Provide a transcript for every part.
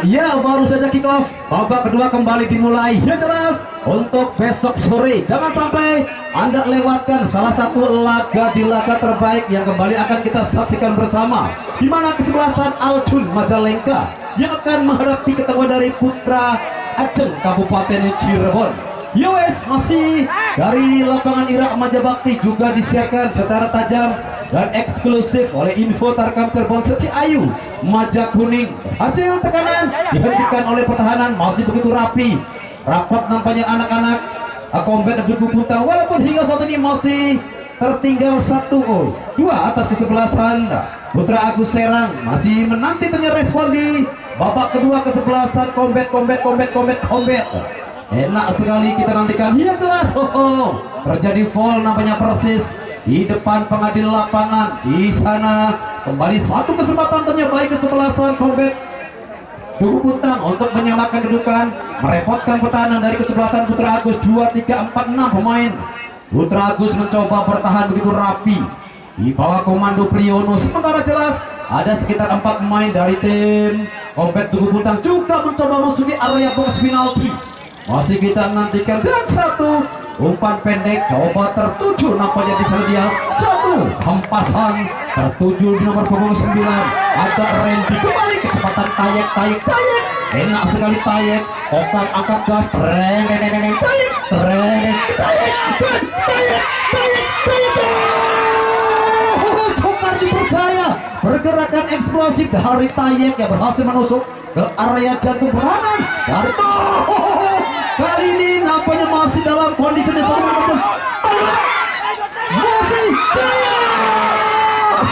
Ya, baru saja kick off. Babak kedua kembali dimulai. Yang jelas untuk besok sore jangan sampai Anda lewatkan salah satu laga di laga terbaik yang kembali akan kita saksikan bersama, di mana kesebelasan Alcun Majalengka yang akan menghadapi ketemuan dari Putra Ajeng Kabupaten Cirebon. Yowes, masih dari lapangan Irak Majabakti juga disiarkan secara tajam dan eksklusif oleh Info Tarkam Cirebon Seci Ayu Maja Kuning. Hasil tekanan dihentikan oleh pertahanan, masih begitu rapi rapat nampaknya anak-anak Combat Duku Puntang, walaupun hingga saat ini masih tertinggal 1-2 atas kesebelasan Putra Agus Serang. Masih menanti respon di babak kedua kesebelasan Combat. Enak sekali kita nantikan. Iya jelas, terjadi foul nampaknya persis di depan pengadil lapangan. Di sana kembali satu kesempatan terbaik kesebelasan Combat Duku Puntang untuk menyamakan kedudukan, merepotkan pertahanan dari kesebelasan Putra Agus. 2, 3, 4, 6 pemain Putra Agus mencoba bertahan begitu rapi di bawah komando Priyono. Sementara jelas ada sekitar 4 pemain dari tim Combat Duku Puntang juga mencoba memasuki area box penalti. Masih kita nantikan, dan satu umpan pendek coba tertuju nampaknya di sana dia jatuh hempasan tertuju di nomor punggung 9 ada Randy. Kembali kecepatan Tayek, enak sekali Tayek, Okan angkat gas, Tayek, Sukar dipercaya pergerakan eksplosif dari Tayek yang berhasil menusuk ke area jantung pertahanan dari kali ini nampaknya masih dalam kondisi dasar betul. Masih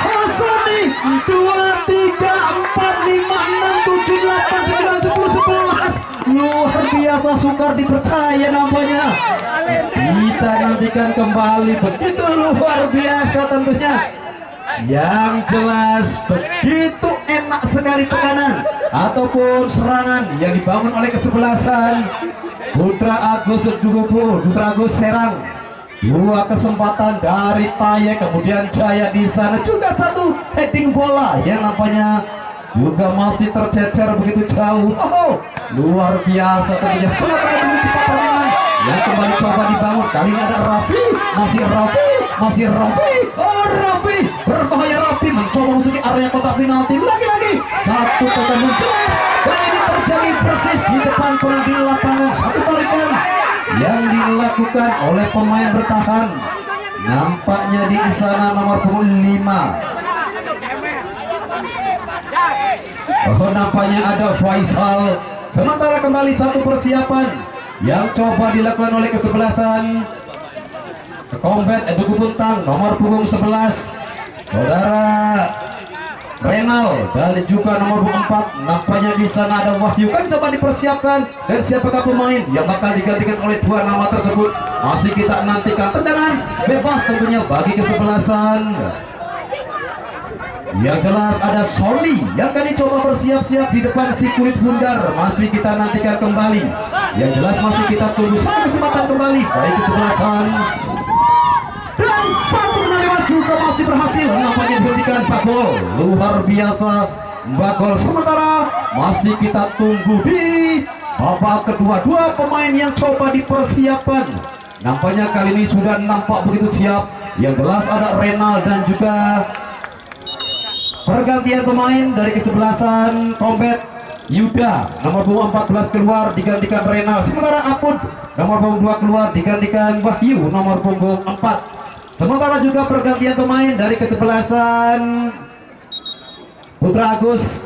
Hasani 2, 3, 4, 5, 6, 7, 8, 9, 10, 11. Luar biasa, sukar dipercaya nampaknya. Kita nantikan kembali, begitu luar biasa tentunya. Yang jelas begitu enak sekali tekanan ataupun serangan yang dibangun oleh kesebelasan Putra Agus Putra Agus Serang. 2 kesempatan dari Tayek, kemudian Jaya di sana juga satu heading bola yang nampaknya juga masih tercecer begitu jauh. Luar biasa tentunya. Benar-benar cepat permainan yang kembali coba dibangun. Kali ini ada Raffi, masih Raffi berbahaya. Raffi mencoba memasuki area kotak penalti. Lagi-lagi satu pertandingan jelas, dan ini terjadi persis di depan pengadil lapangan. Satu tarikan yang dilakukan oleh pemain bertahan, nampaknya di sana nomor punggung 5. Nampaknya ada Faisal. Sementara kembali satu persiapan yang coba dilakukan oleh kesebelasan Combat Duku Puntang nomor punggung 11 saudara Renal, dan juga nomor 4 nampaknya di sana ada Wahyu. Kan coba dipersiapkan, dan siapakah pemain yang bakal digantikan oleh 2 nama tersebut masih kita nantikan. Tendangan bebas tentunya bagi kesebelasan. Yang jelas ada Soli yang akan dicoba bersiap-siap di depan si kulit bundar. Masih kita nantikan kembali. Yang jelas masih kita tunggu satu kesempatan kembali dari kesebelasan. Dan satu penariman juga masih berhasil nampaknya dihentikan Bagol. Luar biasa Bagol. Sementara masih kita tunggu di babak kedua. 2 pemain yang coba dipersiapkan nampaknya kali ini sudah nampak begitu siap. Yang jelas ada Renal dan juga pergantian pemain dari kesebelasan Combat. Yuda nomor punggung 14 keluar digantikan Renal. Sementara Apun nomor punggung 2 keluar digantikan Wahyu nomor punggung 4. Sementara juga pergantian pemain dari kesebelasan Putra Agus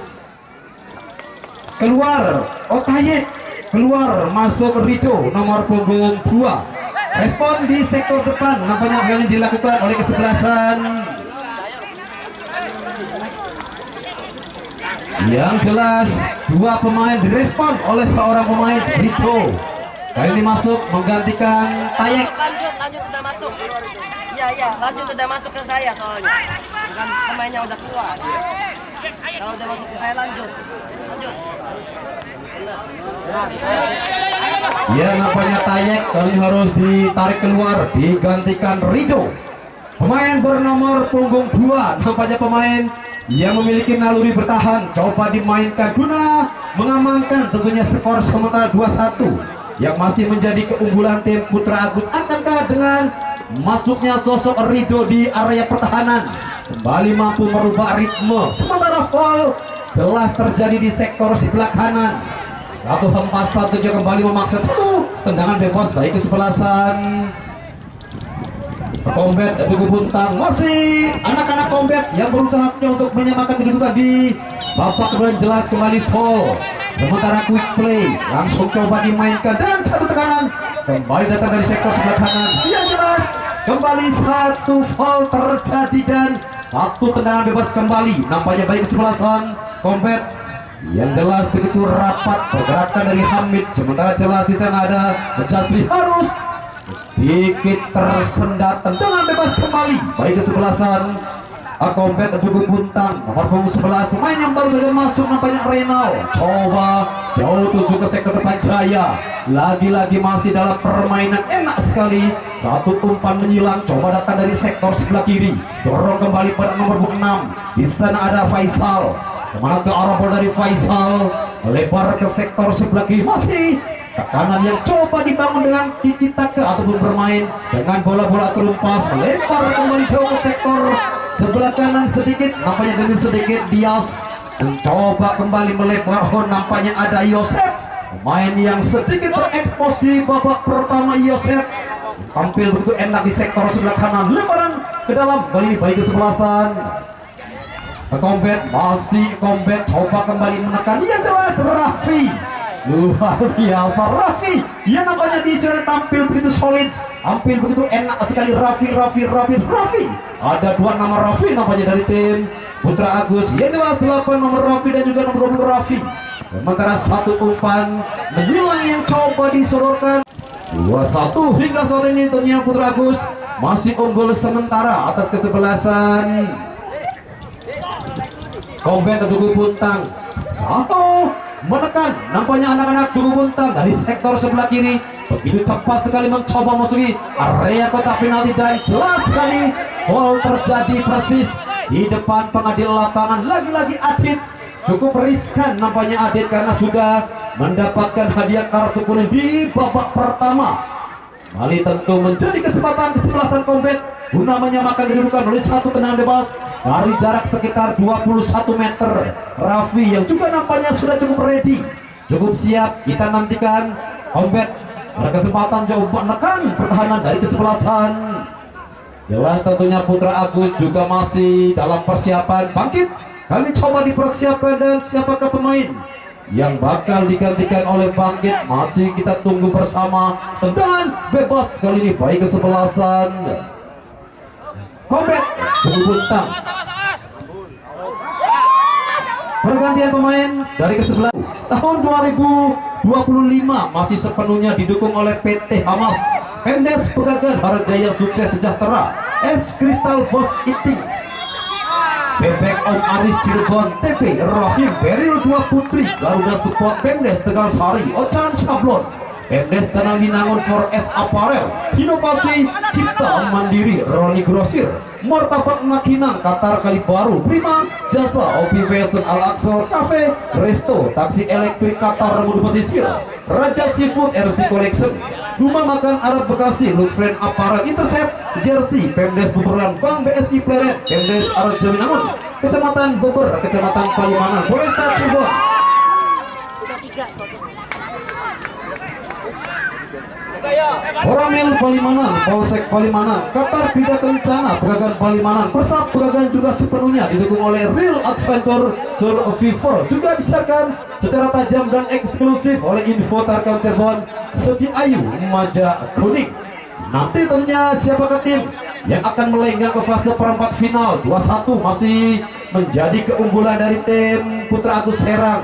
keluar Tayek, keluar masuk Rido nomor punggung 2. Respon di sektor depan nampaknya yang dilakukan oleh kesebelasan. Yang jelas 2 pemain direspon oleh seorang pemain Rido. Kali ini masuk menggantikan Tayek. Lanjut udah masuk. Iya, lanjut udah masuk ke saya soalnya. Bukan pemainnya udah keluar. Kalau udah masuk ke saya lanjut. Ya, nampaknya Tayek kali harus ditarik keluar, digantikan Rido. Pemain bernomor punggung 2, nampaknya pemain yang memiliki naluri bertahan coba dimainkan guna mengamankan tentunya skor sementara 2-1 yang masih menjadi keunggulan tim Putra Agus. Akankah dengan masuknya sosok Rido di area pertahanan kembali mampu merubah ritme, sementara foul jelas terjadi di sektor sebelah kanan. Satu hempas satu juga kembali memaksa satu tendangan bebas baik kesebelasan Kombet Duku Buntang. Masih anak-anak Kombet yang berusaha untuk menyamakan kedudukan di babak kedua. Jelas kembali foul, sementara quick play langsung coba dimainkan dan satu tekanan kembali datang dari sektor sebelah kanan. Ya jelas kembali satu foul terjadi dan satu tendangan bebas kembali. Nampaknya baik kesebelasan Kombet yang jelas begitu rapat pergerakan dari Hamid, sementara jelas di sana ada Jasli harus sedikit tersendat. Tendangan bebas kembali baik kesebelasan Kombet Duku Buntang nomor punggung 11, pemain yang baru saja masuk nampaknya Renal coba jauh tuju ke sektor depan Jaya. Lagi-lagi masih dalam permainan enak sekali, satu umpan menyilang coba datang dari sektor sebelah kiri, dorong kembali pada nomor 6. Di sana ada Faisal, kemana ke arah bola dari Faisal melebar ke sektor sebelah kiri. Masih tekanan yang coba dibangun dengan tiki taka ataupun bermain dengan bola-bola terumpas melebar kembali jauh ke sektor sebelah kanan sedikit. Nampaknya demi sedikit Dias mencoba kembali melebar. Nampaknya ada Yosef, pemain yang sedikit terekspos di babak pertama. Yosef tampil begitu enak di sektor sebelah kanan, lebaran ke dalam. Kali ini baik kesebelasan Kombet. Masih Kombet coba kembali menekan. Yang jelas Raffi, luar biasa Raffi yang nampaknya di sini tampil begitu solid, tampil begitu enak sekali. Raffi ada dua nama Raffi nampaknya dari tim Putra Agus. Yang jelas 8 nomor Raffi dan juga nomor 20 Raffi. Sementara satu umpan menyilang yang coba disodorkan. 2-1 hingga saat ini tentunya Putra Agus masih unggul sementara atas kesebelasan Kombet Duku Buntang. Satu menekan nampaknya anak-anak Duku Buntang dari sektor sebelah kiri begitu cepat sekali mencoba masuki area kotak penalti dan jelas sekali foul terjadi persis di depan pengadil lapangan. Lagi-lagi Adit cukup riskan nampaknya Adit karena sudah mendapatkan hadiah kartu kuning di babak pertama. Kali tentu menjadi kesebelasan Kombet guna menyamakan kedudukan oleh satu tendangan bebas dari jarak sekitar 21 meter. Raffi yang juga nampaknya sudah cukup ready, cukup siap. Kita nantikan Kombet berkesempatan coba menekan pertahanan dari kesebelasan. Jelas tentunya Putra Agus juga masih dalam persiapan bangkit. Kami coba dipersiapkan dan siapakah pemain yang bakal digantikan oleh Bangkit masih kita tunggu bersama. Tendangan bebas kali ini baik kesebelasan Kombet Duku Buntang. Pergantian pemain dari kesebelasan tahun 2025 masih sepenuhnya didukung oleh PT Hamas, Pemdes Pegagan, Harjaya Sukses Sejahtera, Es Kristal Bos Iting, Bebek Om Aris Cirebon, TP Rahim Beril 2 Putri, Garuda Support, Pemdes Tegal Sari, Ocan Sablon, Pemdes Tanah Minangun for S Apparel, Inovasi Cipta Mandiri, Roni Grosir, Martabak Makinang, Qatar Kali Baru, Prima Jasa, Obi Fashion, Al Aqsa Cafe, Resto, Taksi Elektrik Qatar Remudu Pesisir, Raja Seafood, RC Collection, Rumah Makan Arab Bekasi, Lutfren Apparel, Intercept, Jersey, Pemdes Buberlan, Bank BSI Pleret, Pemdes Arab Jaminangun, Kecamatan Bogor, Kecamatan Palimanan, Polresta Cirebon, Koramil Palimanan, Polsek Palimanan, Qatar Bida Kencana, Pegagan Palimanan, Persab Pegagan juga sepenuhnya didukung oleh Real Adventure Tour Fever, juga disiarkan secara tajam dan eksklusif oleh Info Tarkam Cirebon, Seci Ayu Maja Kuning. Nanti tentunya siapakah tim yang akan melenggang ke fase perempat final. 2-1 masih menjadi keunggulan dari tim Putra Agus Serang.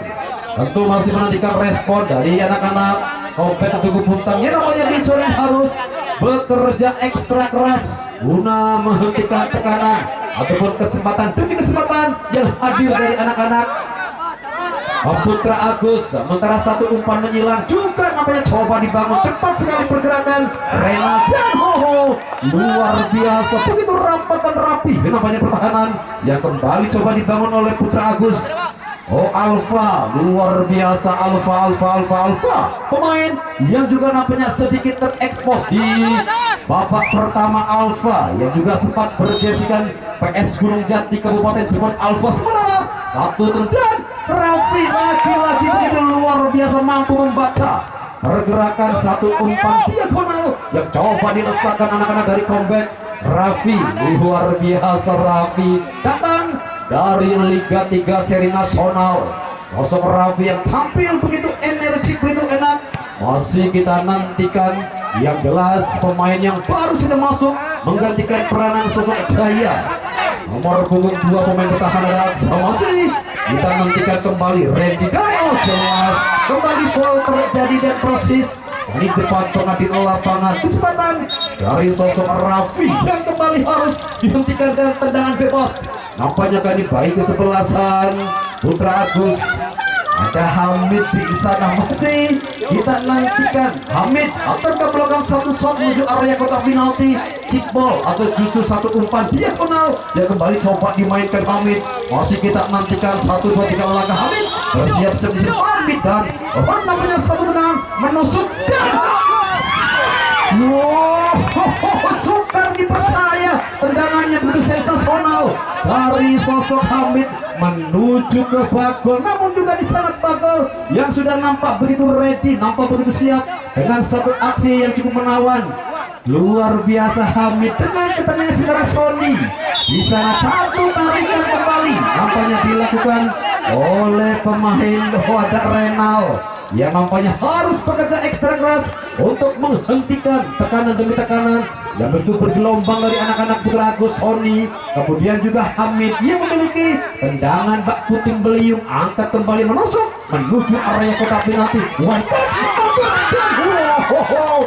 Tentu masih menantikan respon dari anak-anak Kombet Duku Buntang yang namanya Dison harus bekerja ekstra keras guna menghentikan tekanan ataupun kesempatan demi kesempatan yang hadir dari anak-anak Putra Agus sementara satu umpan menyilang juga namanya coba dibangun cepat sekali pergerakan Renal dan luar biasa begitu rapat dan rapi namanya pertahanan yang kembali coba dibangun oleh Putra Agus. Alfa luar biasa, Alfa pemain yang juga nampaknya sedikit terekspos di babak pertama. Alfa yang juga sempat berjersikan PS Gunung Jati Kabupaten Cirebon. Alfa sementara satu dan Raffi lagi-lagi begitu luar biasa mampu membaca pergerakan satu umpan diagonal yang coba dilesakkan anak-anak dari Combat. Raffi luar biasa, Raffi datang dari Liga 3 seri nasional. Sosok Raffi yang tampil begitu energik, begitu enak. Masih kita nantikan yang jelas pemain yang baru saja masuk menggantikan peranan sosok Jaya. Nomor punggung 2 pemain bertahan ada masih kita nantikan kembali Randy Dano. Jelas kembali foul terjadi dan persis di depan pengadil lapangan kecepatan dari sosok Raffi yang kembali harus dihentikan dengan tendangan bebas. Nampaknya kali baik kesebelasan Putra Agus. Ada Hamid di sana masih kita nantikan. Hamid akan melakukan satu shot menuju area kotak penalti, chip ball atau justru satu umpan diagonal yang kembali coba dimainkan Hamid. Masih kita nantikan 1, 2, 3 langkah Hamid bersiap-siap di sini Hamid dan namanya satu tenang menusuk dan sukar dipercaya tendangannya begitu sensasional dari sosok Hamid menuju ke bakul, namun juga di sana bakul yang sudah nampak begitu ready, nampak begitu siap dengan satu aksi yang cukup menawan. Luar biasa Hamid dengan ketenangan saudara Sony. Di sana satu tarikan kembali nampaknya dilakukan oleh pemain Wadah Renal yang nampaknya harus bekerja ekstra keras untuk menghentikan tekanan demi tekanan yang begitu bergelombang dari anak-anak Putra Agus, Sony, kemudian juga Hamid yang memiliki tendangan bak puting beliung, angkat kembali menusuk menuju area kotak penalti.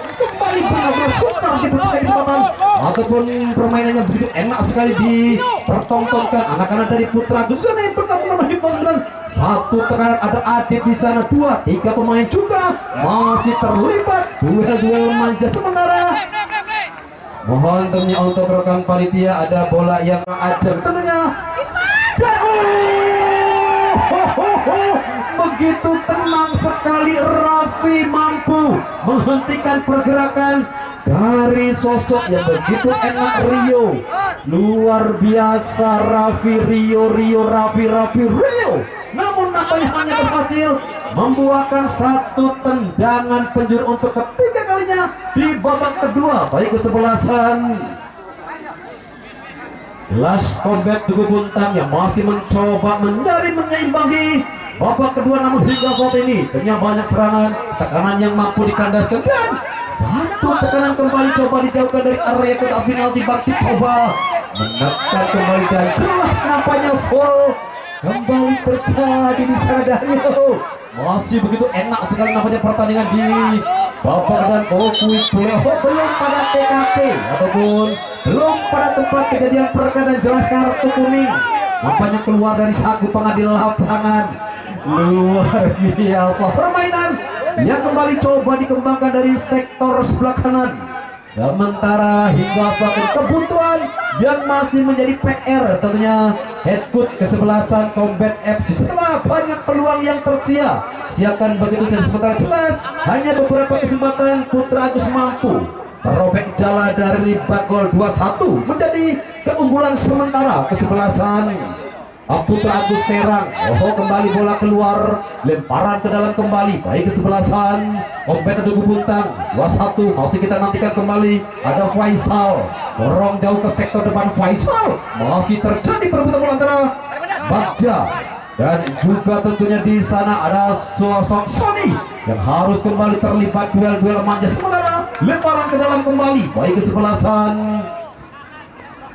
Kembali benar-benar sukar dipercaya kesempatan ataupun permainannya begitu enak sekali dipertontonkan anak-anak dari Putra Agus. Sana yang pertama dan satu tekanan ada Adit di sana, 2, 3 pemain juga masih terlibat duel-duel manja. Sementara mohon tentunya untuk rekan panitia ada bola yang ajar tentunya dan begitu tenang sekali Raffi mampu menghentikan pergerakan dari sosok yang begitu enak Rio. Luar biasa Raffi, Raffi Rio, namun nampaknya hanya berhasil membuahkan satu tendangan penjuru untuk ketiga kalinya di babak kedua. Baik kesebelasan Las Combat Tugu Buntang yang masih mencoba menyeimbangi babak kedua, namun hingga saat ini ternyata banyak serangan, tekanan yang mampu dikandaskan dan satu tekanan kembali coba dijauhkan dari area kotak penalti. Bakti coba menekan kembali dan jelas nampaknya foul kembali terjadi di sana. Dahyo masih begitu enak sekali nampaknya pertandingan di babak dan quick play belum pada TKP ataupun belum pada tempat kejadian perkara dan jelas kartu kuning nampaknya keluar dari saku pengadil lapangan. Luar biasa permainan yang kembali coba dikembangkan dari sektor sebelah kanan. Sementara hingga saat ini kebutuhan yang masih menjadi PR tentunya head coach kesebelasan Combat FC setelah banyak peluang yang tersia-siakan begitu saja. Sementara jelas hanya beberapa kesempatan Putra Agus mampu merobek jala dari bakul 2-1 menjadi keunggulan sementara kesebelasan Putra Agus Serang. Kembali bola keluar, lemparan ke dalam kembali baik kesebelasan Combat Tugu Buntang 2-1. masih kita nantikan kembali ada Faisal dorong jauh ke sektor depan. Faisal masih terjadi perebutan bola antara Bagja dan juga tentunya di sana ada sosok Sony yang harus kembali terlibat duel-duel manja. Sementara lemparan ke dalam kembali baik kesebelasan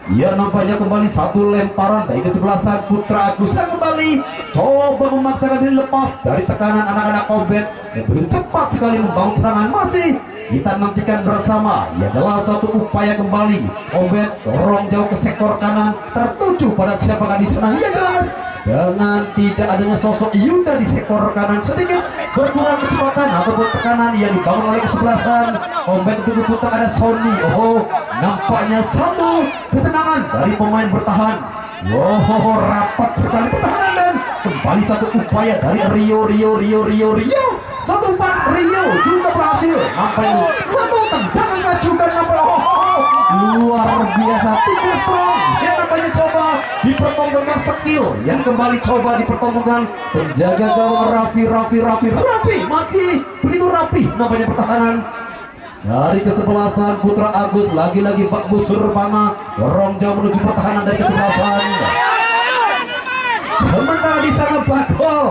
ya nampaknya kembali satu lemparan dari kesebelasan Putra Agus yang kembali coba memaksakan diri lepas dari tekanan anak-anak Combat yang begitu cepat sekali membangun serangan. Masih kita nantikan bersama ya adalah satu upaya kembali Combat dorong jauh ke sektor kanan tertuju pada siapakah di sana. Ya jelas dengan tidak adanya sosok Yuda di sektor kanan sedikit berkurang kecepatan ataupun tekanan yang dibangun oleh kesebelasan Combat Tubuh Putar ada Sony. Nampaknya satu ketenangan dari pemain bertahan. Rapat sekali pertahanan dan kembali satu upaya dari Rio. Satu umpan Rio juga berhasil. Nampaknya satu tendangan juga nampak. Luar biasa, tiga strong yang nampaknya coba dipertontonkan skill yang kembali coba dipertontonkan penjaga gawang Rafi masih begitu rapi nampaknya pertahanan dari kesebelasan Putra Agus. Lagi-lagi Pak Busur Pana dorong jauh menuju pertahanan dari kesebelasan. Sementara di sana Bakol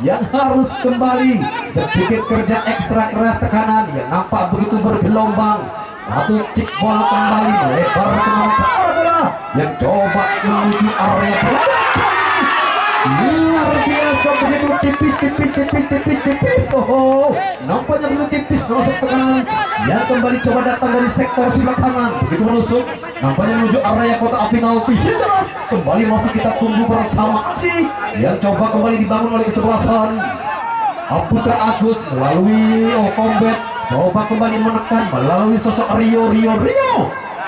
yang harus kembali sedikit kerja ekstra keras tekanan yang nampak begitu bergelombang. Satu kick bola kembali melebar kemana ke arah bola yang coba menuju area pelanggaran. Luar biasa begitu tipis. Nampaknya begitu tipis menusuk tekanan yang kembali coba datang dari sektor sebelah kanan begitu menusuk nampaknya menuju area kotak penalti. Jelas kembali masih kita tunggu bersama aksi yang coba kembali dibangun oleh kesebelasan Putra Agus melalui Combat coba kembali menekan melalui sosok Rio.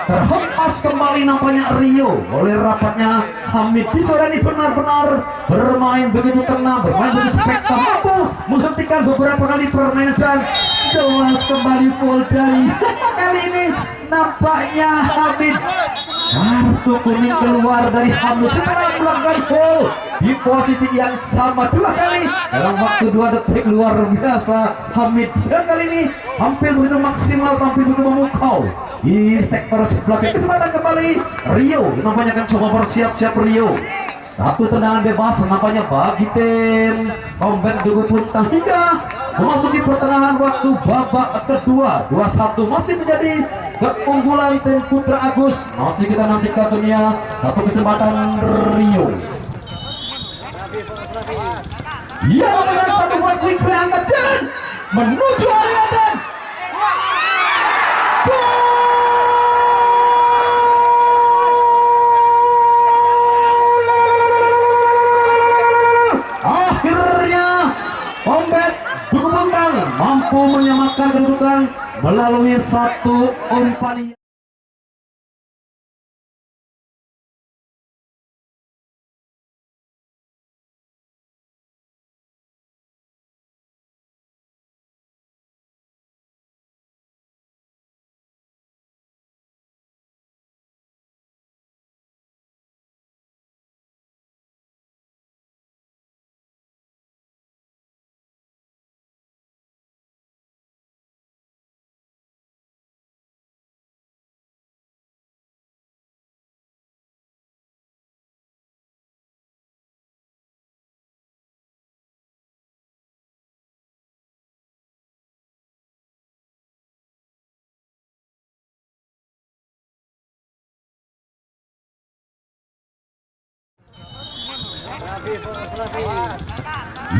Terhempas kembali nampaknya Rio oleh rapatnya Hamid. Disodani benar-benar bermain begitu tenang, bermain begitu spektakuler, mampu menghentikan beberapa kali permainan dan jelas kembali full dari kali ini nampaknya Hamid. Kartu kuning keluar dari Hamid setelah melakukan full di posisi yang sama dua kali dalam waktu 2 detik. Luar biasa Hamid dan kali ini hampir begitu maksimal, tampil begitu memukau di sektor sebelah kiri. Kesempatan kembali Rio nampaknya akan coba bersiap-siap Rio. Satu tendangan bebas nampaknya bagi tim Combat Tubuh Putar hingga memasuki pertengahan waktu babak kedua. 2-1 masih menjadi keunggulan tim Putra Agus. Masih kita nantikan dunia satu kesempatan Rio. Ia menang satu bola quick play angkat dan menuju area dan akhirnya Combat Tubuh Putar mampu menyamakan kedudukan melalui satu umpan.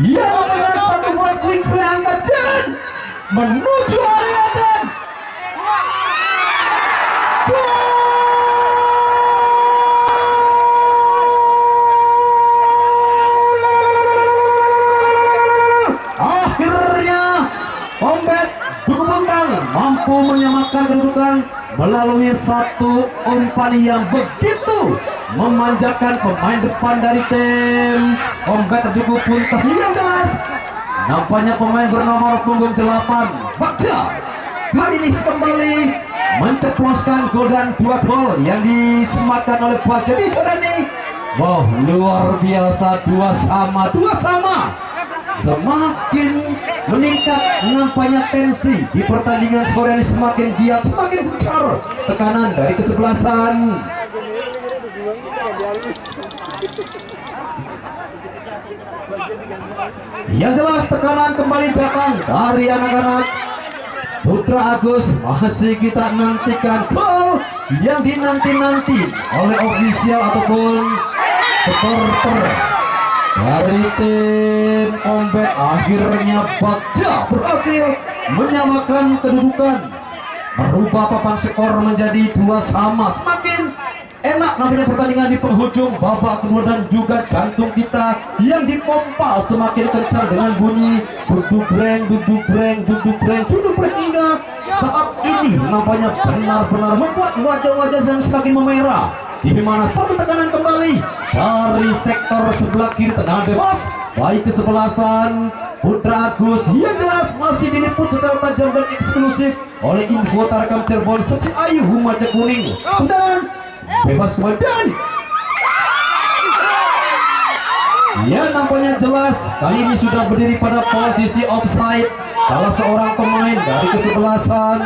Ia menang satu bola quick play angkat dan menuju area dan akhirnya Combat Tubuh Putar mampu menyamakan kedudukan melalui satu umpan yang begitu memanjakan pemain depan dari tim Combat Tubuh Putar. Yang jelas nampaknya pemain bernomor punggung 8 Bagja kali ini kembali menceploskan gol dan 2 gol yang disematkan oleh Bagja di Sodani. Wow, luar biasa, 2 sama. Semakin meningkat nampaknya tensi di pertandingan sore ini, semakin giat, semakin gencar tekanan dari kesebelasan yang jelas. Tekanan kembali datang dari anak-anak Putra Agus. Masih kita nantikan gol yang dinanti-nanti oleh ofisial ataupun supporter dari tim Combat. Akhirnya Bagja berhasil menyamakan kedudukan, merubah papan skor menjadi 2 sama. Semakin enak namanya pertandingan di penghujung babak kedua dan juga jantung kita yang dipompa semakin kencang dengan bunyi duduk-breng hingga saat ini nampaknya benar-benar membuat wajah-wajah yang semakin memerah, di mana satu tekanan kembali dari sektor sebelah kiri tendangan bebas baik kesebelasan Putra Agus yang jelas masih diliput secara tajam dan eksklusif oleh Info Tarkam Cirebon Seksi Ayu Humaja Kuning dan bebas kemudian. Ya, nampaknya jelas kali ini sudah berdiri pada posisi offside salah seorang pemain dari kesebelasan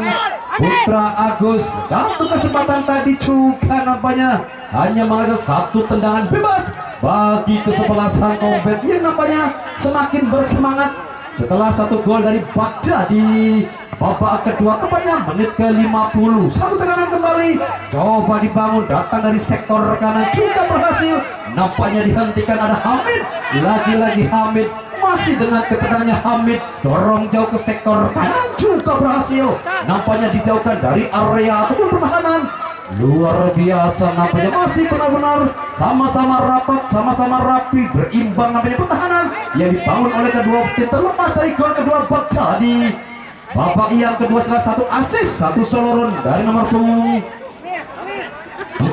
Putra Agus. Satu kesempatan tadi juga nampaknya hanya menghasilkan satu tendangan bebas bagi kesebelasan Kompet yang nampaknya semakin bersemangat setelah satu gol dari Bagja di babak kedua, tepatnya menit ke-50. Satu tekanan kembali coba dibangun datang dari sektor kanan juga berhasil, nampaknya dihentikan. Ada Hamid, lagi-lagi Hamid, masih dengan ketenangannya Hamid dorong jauh ke sektor kanan juga berhasil, nampaknya dijauhkan dari area ataupun pertahanan. Luar biasa, nampaknya masih benar-benar sama-sama rapat, sama-sama rapi, berimbang nampaknya pertahanan yang dibangun oleh kedua tim. Terlepas dari gol kedua Bagja di babak yang kedua setelah satu assist, satu soloron dari nomor punggung 14,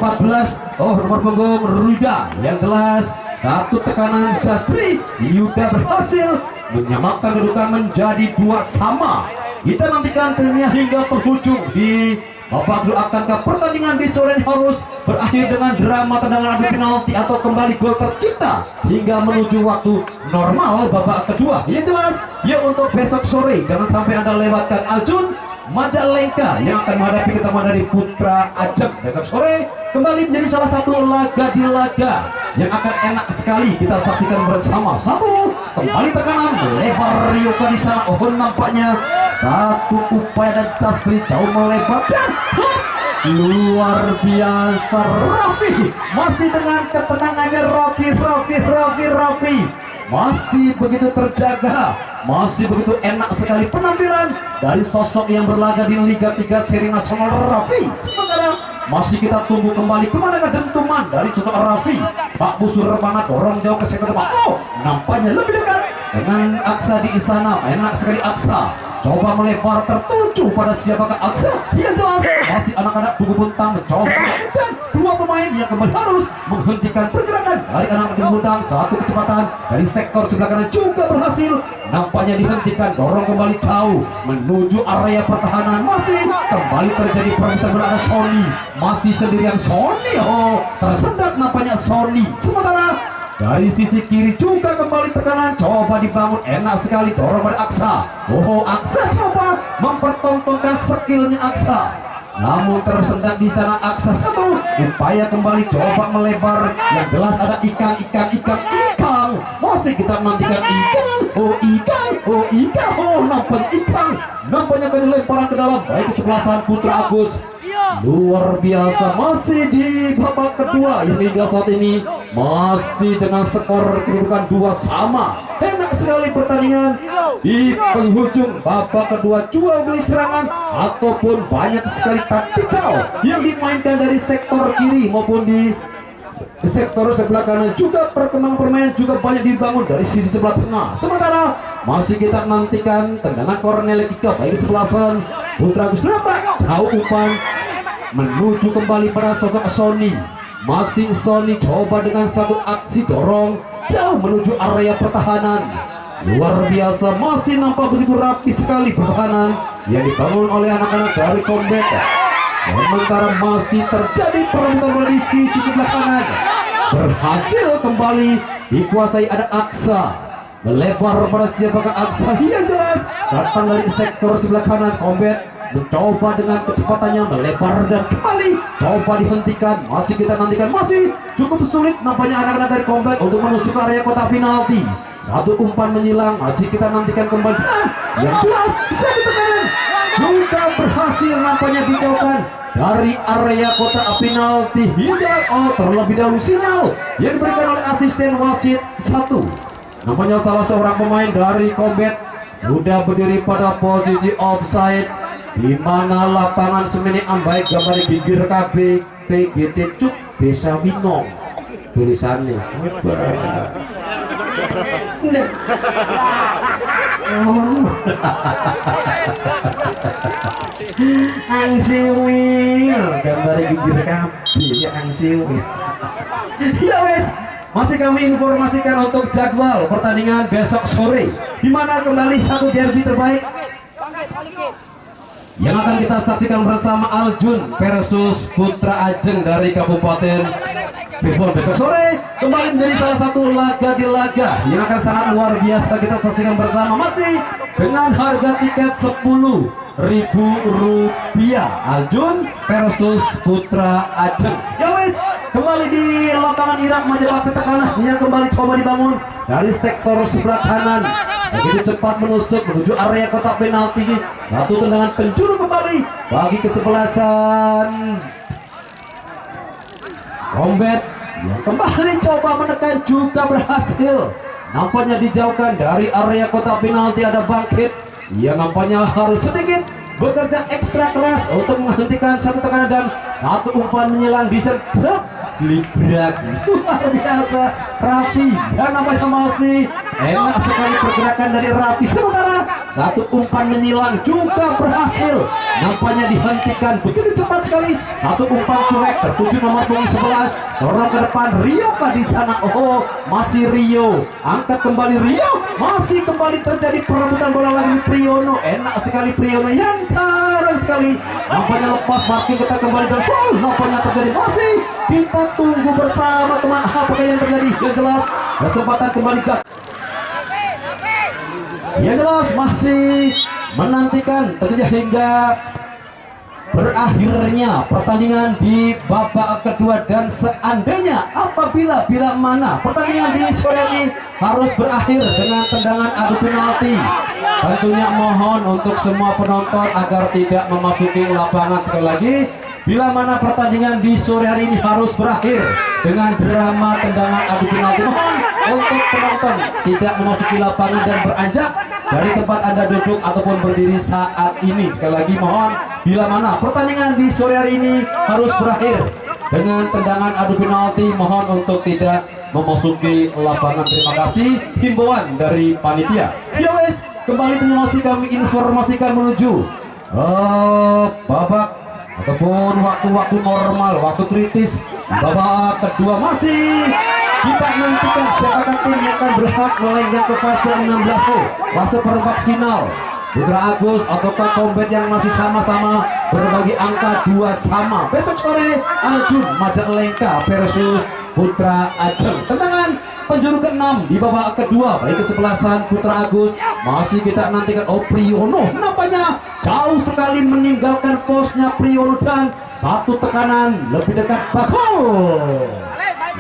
nomor punggung Ruda yang jelas. Satu tekanan Sastri Yuda berhasil menyamakan kedudukan menjadi 2 sama. Kita nantikan tentunya hingga penghujung di babak kedua. Akankah pertandingan di sore ini harus berakhir dengan drama tendangan adu penalti atau kembali gol tercipta hingga menuju waktu normal babak kedua? Yang jelas ya, untuk besok sore jangan sampai Anda lewatkan Aljun Majalengka yang akan menghadapi ketemu dari Putra Ajeng besok sore. Kembali menjadi salah satu laga di laga yang akan enak sekali kita saksikan bersama. Satu kembali tekanan lebar Ryoka di sana. Oh, nampaknya satu upaya dan Casri jauh melebar dan luar biasa Raffi masih dengan ketenangannya. Raffi masih begitu terjaga, masih begitu enak sekali penampilan dari sosok yang berlaga di Liga 3 Seri Nasional Raffi. Sementara masih kita tunggu kembali kemanakah dentuman dari sosok Raffi. Pak Busur Rebana dorong jauh ke sektor depan. Oh, nampaknya lebih dekat dengan Aksa di sana. Enak sekali Aksa, coba melebar tertuju pada siapakah Aksa. Yang jelas masih anak-anak Tugu Buntang mencoba, dan dua pemain yang kembali harus menghentikan pergerakan dari anak-anak Tugu Buntang. Satu kecepatan dari sektor sebelah kanan juga berhasil, nampaknya dihentikan. Dorong kembali jauh menuju area pertahanan. Masih kembali terjadi perebutan bola. Sony masih sendirian. Sony, oh tersendat nampaknya Sony. Sementara dari sisi kiri juga kembali tekanan coba dibangun, enak sekali dorong pada Aksa. Oh, Aksa coba mempertontonkan skillnya Aksa, namun tersendat di sana Aksa. Satu upaya kembali coba melebar, yang jelas ada Ikang. Masih kita nantikan Ikang. Oh, nampaknya Ikang, nampaknya kali lemparan ke dalam baik kesebelasan Putra Agus. Luar biasa, masih di babak kedua yang hingga saat ini masih dengan skor kedudukan 2 sama. Enak sekali pertandingan di penghujung babak kedua, jual beli serangan ataupun banyak sekali taktikal yang dimainkan dari sektor kiri maupun di sektor sebelah kanan. Juga perkembangan permainan juga banyak dibangun dari sisi sebelah tengah. Sementara masih kita nantikan tendangan Cornel Kika baik kesebelasan Putra Agus. Nampak jauh umpan menuju kembali pada sosok Sony. Masih Sony coba dengan satu aksi dorong jauh menuju area pertahanan. Luar biasa, masih nampak begitu rapi sekali pertahanan yang dibangun oleh anak-anak dari Kombet. Sementara masih terjadi perebutan di sisi sebelah kanan. Berhasil kembali dikuasai, ada Aksa melebar pada siapakah Aksa. Yang jelas datang dari sektor sebelah kanan. Kombet mencoba dengan kecepatannya melebar dan kembali coba dihentikan. Masih kita nantikan, masih cukup sulit nampaknya anak-anak dari Komplek untuk menuju ke area kotak penalti. Satu umpan menyilang, masih kita nantikan kembali. Yang jelas satu tekanan juga berhasil nampaknya dijauhkan dari area kotak penalti. Hingga terlebih dahulu sinyal yang diberikan oleh asisten wasit 1. Nampaknya salah seorang pemain dari Komplek sudah berdiri pada posisi offside, di mana lapangan semini ambaik gambar bibir KB PGT Cuk Desa Winong tulisannya. Oh. Angsiwil gambar gigir kabeh ya angsiwil. Ya wes, masih kami informasikan untuk jadwal pertandingan besok sore, di mana kembali satu derby terbaik yang akan kita saksikan bersama Aljun versus Putra Ajeng dari Kabupaten Cirebon besok sore. Kembali menjadi salah satu laga di laga yang akan sangat luar biasa kita saksikan bersama, masih dengan harga tiket Rp10.000 Aljun versus Putra Ajeng. Ya wis, kembali di lapangan Irak Majapahit tekanan yang kembali coba dibangun dari sektor sebelah kanan, begitu cepat menusuk menuju area kotak penalti. Satu tendangan penjuru kembali bagi kesebelasan Combat yang kembali coba menekan juga berhasil. Nampaknya dijauhkan dari area kotak penalti. Ada Bangkit yang nampaknya harus sedikit bekerja ekstra keras untuk menghentikan satu tekanan dan satu umpan menyelang diserang librak luar biasa Raffi, dan nampaknya masih enak sekali pergerakan dari Raffi. Sementara satu umpan menyilang juga berhasil, nampaknya dihentikan begitu cepat sekali. Satu umpan cuek tertuju nomor punggung 11, dorong ke depan Rio di sana. Oh, masih Rio, angkat kembali Rio, masih kembali terjadi perebutan bola lagi Priyono. Enak sekali Priyono yang jarang sekali, nampaknya lepas marking kita kembali dan foul. Nampaknya terjadi, masih kita tunggu bersama teman apakah yang terjadi. Yang jelas kesempatan kembali yang jelas masih menantikan tentunya hingga berakhirnya pertandingan di babak kedua, dan seandainya apabila bila mana pertandingan di sore ini harus berakhir dengan tendangan adu penalti, tentunya mohon untuk semua penonton agar tidak memasuki lapangan. Sekali lagi, bila mana pertandingan di sore hari ini harus berakhir dengan drama tendangan adu penalti, mohon untuk penonton tidak memasuki lapangan dan beranjak dari tempat Anda duduk ataupun berdiri saat ini. Sekali lagi mohon, bila mana pertandingan di sore hari ini harus berakhir dengan tendangan adu penalti, mohon untuk tidak memasuki lapangan. Terima kasih himbauan dari panitia. Ya wes, kembali masih kami informasikan menuju babak ataupun waktu-waktu normal, waktu kritis babak kedua. Masih kita nantikan siapakah tim yang akan berhak melenggang ke fase 16, fase perempat final. Putra Agus ataukah Combat yang masih sama-sama berbagi angka 2 sama. Besok sore Aljun Majalengka versus Putra Ajeng. Tendangan penjuru ke-6 di babak kedua baik kesebelasan Putra Agus. Masih kita nantikan Priyono, nampaknya jauh sekali meninggalkan posnya Priyono dan satu tekanan lebih dekat Bagol.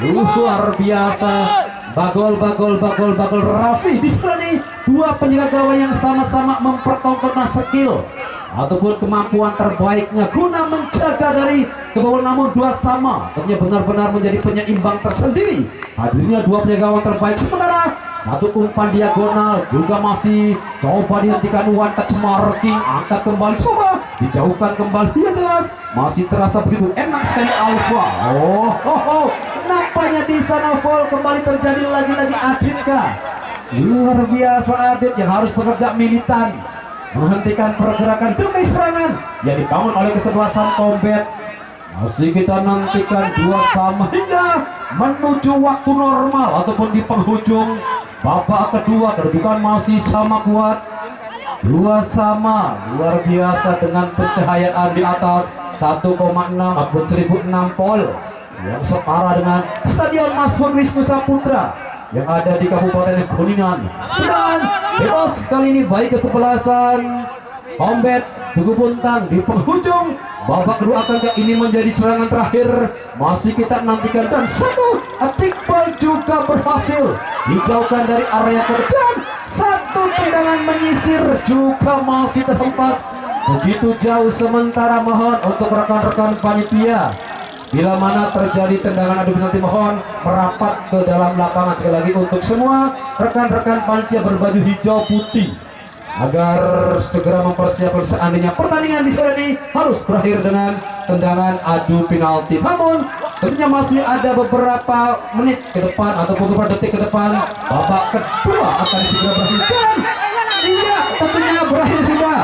Luar biasa, Bagol Raffi. Di sini dua penjaga gawang yang sama-sama mempertontonkan skill ataupun kemampuan terbaiknya guna menjaga dari ke bawah, namun 2 sama. Tentunya benar-benar menjadi penyeimbang tersendiri hadirnya dua penjaga gawang terbaik. Sementara satu umpan diagonal juga masih coba dihentikan. One touch marking, angkat kembali, coba dijauhkan kembali. Yang jelas masih terasa begitu enak sekali Alfa. Nampaknya di sana foul kembali terjadi lagi-lagi. Adinka, luar biasa Adit yang harus bekerja militan menghentikan pergerakan demi serangan yang dibangun oleh kesebelasan Combat. Masih kita nantikan 2 sama hingga menuju waktu normal ataupun di penghujung babak kedua. Kedudukan masih sama kuat, 2 sama. Luar biasa dengan pencahayaan di atas 1,6 ataupun 1006 volt yang setara dengan Stadion Masfur Wisnu Saputra yang ada di Kabupaten Kuningan. Dan bebas kali ini baik kesebelasan Combat Tugu Puntang di penghujung babak kedua. Akankah ini menjadi serangan terakhir? Masih kita nantikan, dan satu Iqbal juga berhasil dijauhkan dari area kotak dan satu tendangan menyisir juga masih terhempas begitu jauh. Sementara mohon untuk rekan-rekan panitia, bila mana terjadi tendangan adu penalti, mohon merapat ke dalam lapangan. Sekali lagi untuk semua rekan-rekan panitia berbaju hijau putih agar segera mempersiapkan seandainya pertandingan di sore ini harus berakhir dengan tendangan adu penalti. Namun Tentunya masih ada beberapa menit ke depan atau beberapa detik ke depan. Babak kedua akan segera berakhir. Dan iya, tentunya berakhir sudah.